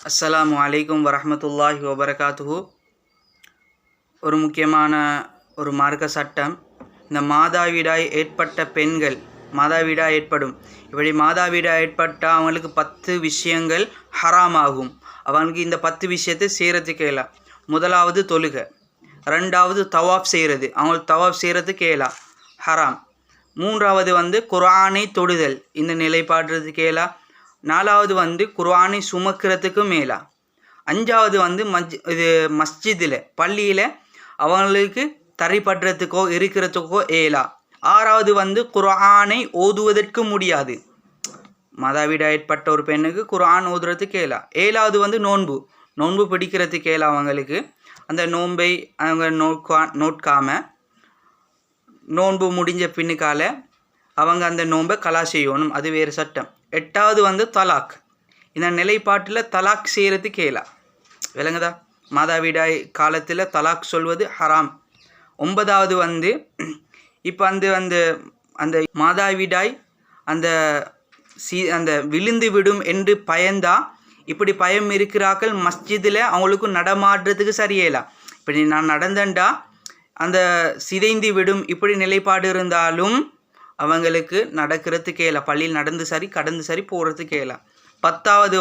அஸ்ஸலாமு அலைக்கும் வரஹ்மத்துல்லாஹி வபரகாத்துஹு. ஒரு முக்கியமான ஒரு மார்க்க சட்டம். இந்த மாதாவிடாய் ஏற்பட்ட பெண்கள், மாதாவிடாய் ஏற்படும், இப்படி மாதாவிடாய் ஏற்பட்டால் அவங்களுக்கு 10 விஷயங்கள் ஹராமாகும். அவங்களுக்கு இந்த 10 விஷயத்தை செய்கிறதுக்கு இயலா. முதலாவது தொழுகை, ரெண்டாவது தவாப் செய்கிறது, அவங்களுக்கு தவாப் செய்கிறதுக்கு இயலா, ஹராம். மூன்றாவது குர்ஆனை தொடுதல், இந்த நிலைப்பாடுறதுக்கு இயலா. நாலாவது குர்ஆனை சுமக்கிறதுக்கு மேலா. அஞ்சாவது மஸ்ஜிதில், பள்ளியில் அவங்களுக்கு தரைப்படுறதுக்கோ இருக்கிறதுக்கோ ஏலா. ஆறாவது குர்ஆனை ஓதுவதற்கு முடியாது. மாதாவிடாய் ஏற்பட்ட ஒரு பெண்ணுக்கு குர்ஆன் ஓதுறதுக்கு ஏலா. ஏழாவது நோன்பு பிடிக்கிறதுக்கு ஏலா அவங்களுக்கு. அந்த நோன்பை அவங்க நோட்காமல் நோன்பு முடிஞ்ச பின்னுக்கால அவங்க அந்த நோன்பை கலா செய்யணும், அது வேறு சட்டம். எட்டாவது தலாக், இந்த நிலைப்பாட்டில் தலாக் செய்கிறதுக்கு இயலா. விளங்குதா? மாதாவிடாய் காலத்தில் தலாக் சொல்வது ஹராம். ஒன்பதாவது இப்போ அந்த மாதாவிடாய் அந்த விழுந்து விடும் என்று பயந்தா, இப்படி பயம் இருக்கிறார்கள் மஸ்ஜிதில் அவங்களுக்கு நடமாடுறதுக்கு சரியேலா. இப்படி நான் நடந்தேன்டா அந்த சிதைந்து விடும் இப்படி நிலைப்பாடு இருந்தாலும் அவங்களுக்கு நடக்கிறதுக்கு இயலா. பள்ளியில் நடந்து சரி கடந்து சரி போகிறதுக்கு இயலா. பத்தாவது